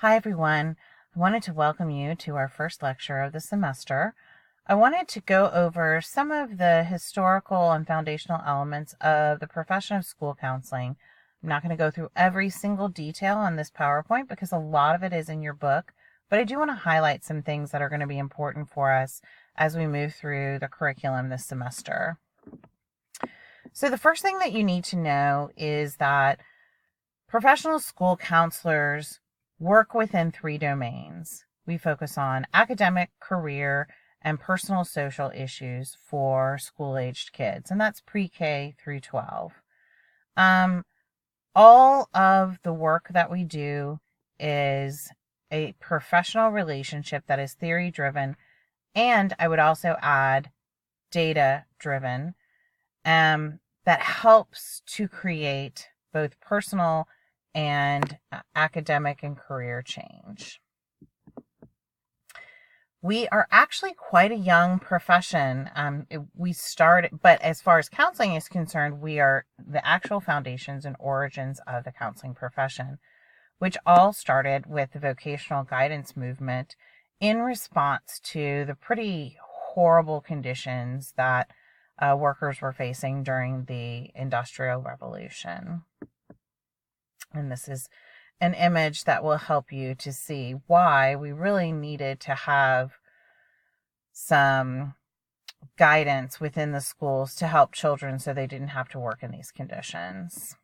Hi everyone. I wanted to welcome you to our first lecture of the semester. I wanted to go over some of the historical and foundational elements of the profession of school counseling. I'm not going to go through every single detail on this PowerPoint because a lot of it is in your book, but I do want to highlight some things that are going to be important for us as we move through the curriculum this semester. So the first thing that you need to know is that professional school counselors work within three domains. We focus on academic, career, and personal social issues for school-aged kids, and that's pre-K through 12. All of the work that we do is a professional relationship that is theory-driven, and I would also add data-driven, that helps to create both personal and academic and career change. We are actually quite a young profession. We started, but as far as counseling is concerned, we are the actual foundations and origins of the counseling profession, which all started with the vocational guidance movement in response to the pretty horrible conditions that workers were facing during the Industrial Revolution. And this is an image that will help you to see why we really needed to have some guidance within the schools to help children so they didn't have to work in these conditions.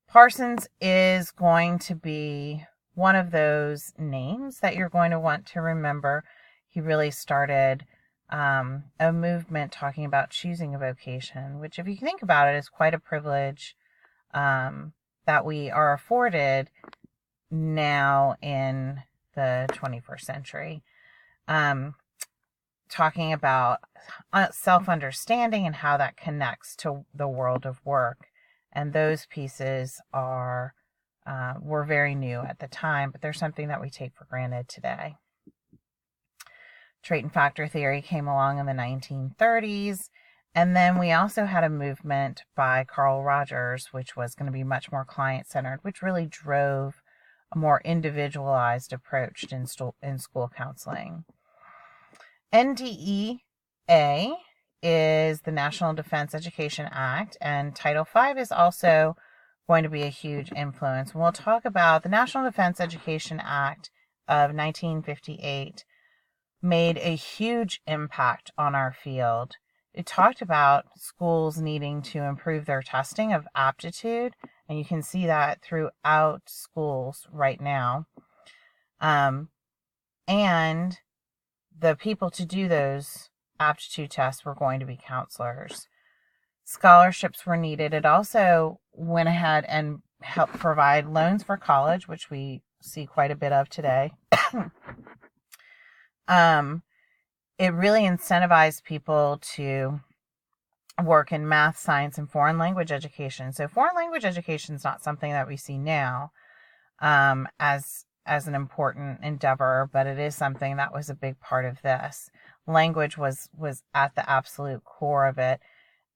Parsons is going to be one of those names that you're going to want to remember. He really started a movement talking about choosing a vocation, which if you think about it is quite a privilege that we are afforded now in the 21st century. Talking about self-understanding and how that connects to the world of work. And those pieces were very new at the time, but they're something that we take for granted today. Trait and factor theory came along in the 1930s. And then we also had a movement by Carl Rogers, which was going to be much more client-centered, which really drove a more individualized approach in school counseling. NDEA is the National Defense Education Act, and Title V is also going to be a huge influence. And we'll talk about the National Defense Education Act of 1958 made a huge impact on our field. It talked about schools needing to improve their testing of aptitude, and you can see that throughout schools right now. And the people to do those aptitude tests were going to be counselors. Scholarships were needed. It also went ahead and helped provide loans for college, which we see quite a bit of today. It really incentivized people to work in math, science, and foreign language education. So foreign language education is not something that we see now as an important endeavor, but it is something that was a big part of this. Language was at the absolute core of it,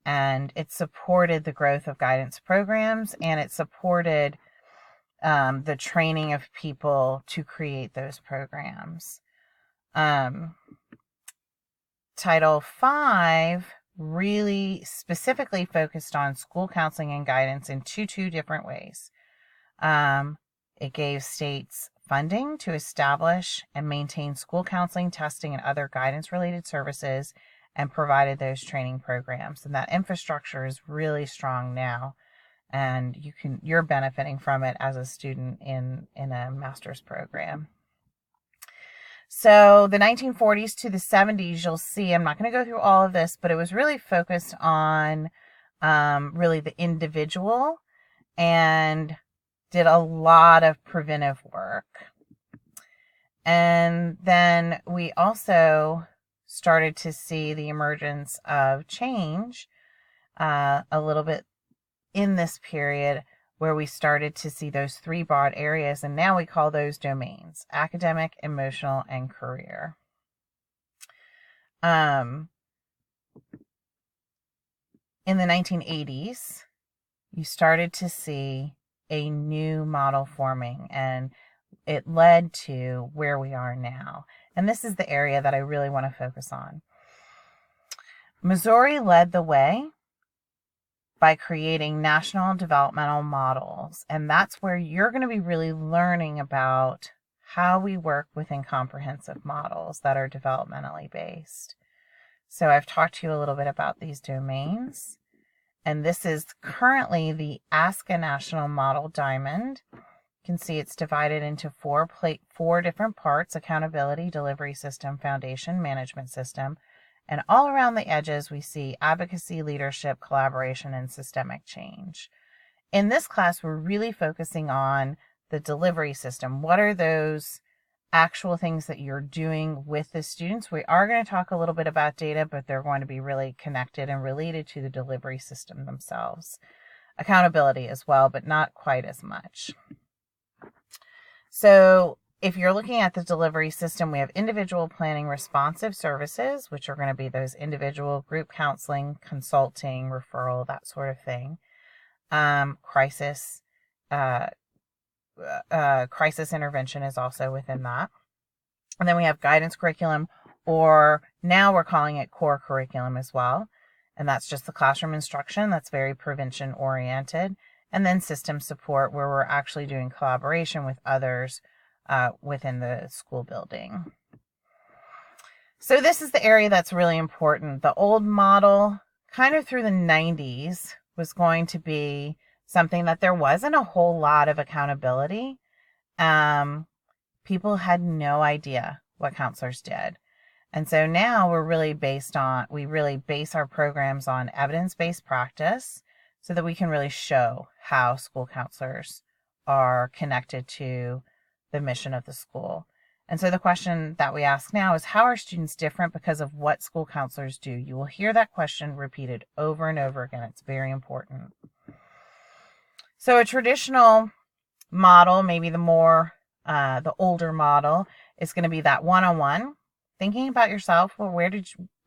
and it supported the growth of guidance programs, and it supported the training of people to create those programs. Title V really specifically focused on school counseling and guidance in two different ways. It gave states funding to establish and maintain school counseling, testing, and other guidance-related services, and provided those training programs. And that infrastructure is really strong now, and you're benefiting from it as a student in a master's program. So the 1940s to the 70s, you'll see, I'm not going to go through all of this, but it was really focused on really the individual and did a lot of preventive work. And then we also started to see the emergence of change a little bit in this period, where we started to see those three broad areas, and now we call those domains: academic, emotional, and career. In the 1980s, you started to see a new model forming, and it led to where we are now. And this is the area that I really want to focus on. Missouri led the way by creating national developmental models. And that's where you're going to be really learning about how we work within comprehensive models that are developmentally based. So I've talked to you a little bit about these domains. And this is currently the ASCA National Model Diamond. You can see it's divided into four different parts: accountability, delivery system, foundation, management system. And all around the edges, we see advocacy, leadership, collaboration, and systemic change. In this class, we're really focusing on the delivery system. What are those actual things that you're doing with the students? We are going to talk a little bit about data, but they're going to be really connected and related to the delivery system themselves. Accountability as well, but not quite as much. So if you're looking at the delivery system, we have individual planning responsive services, which are going to be those individual group counseling, consulting, referral, that sort of thing. Crisis intervention is also within that. And then we have guidance curriculum, or now we're calling it core curriculum as well. And that's just the classroom instruction that's very prevention oriented. And then system support, where we're actually doing collaboration with others within the school building. So this is the area that's really important. The old model, kind of through the 90s, was going to be something that there wasn't a whole lot of accountability. People had no idea what counselors did. And so now we really base our programs on evidence-based practice so that we can really show how school counselors are connected to the mission of the school. And so the question that we ask now is, how are students different because of what school counselors do? You will hear that question repeated over and over again. It's very important. So a traditional model, maybe the older model, is going to be that one-on-one, thinking about yourself. Well,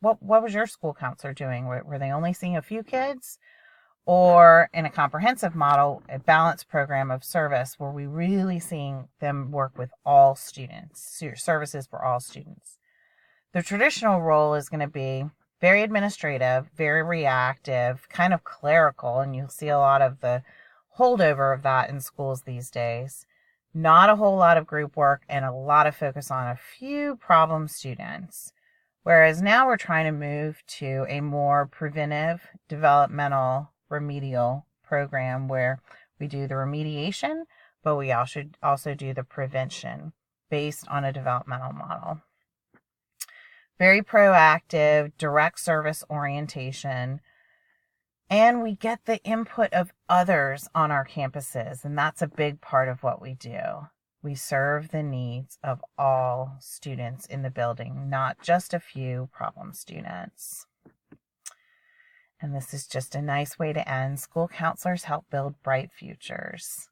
what was your school counselor doing? Were they only seeing a few kids? Or in a comprehensive model, a balanced program of service where we really seeing them work with all students, services for all students. The traditional role is going to be very administrative, very reactive, kind of clerical, and you'll see a lot of the holdover of that in schools these days. Not a whole lot of group work and a lot of focus on a few problem students. Whereas now we're trying to move to a more preventive, developmental, remedial program where we do the remediation, but we also do the prevention based on a developmental model. Very proactive, direct service orientation, and we get the input of others on our campuses, and that's a big part of what we do. We serve the needs of all students in the building, not just a few problem students. And this is just a nice way to end. School counselors help build bright futures.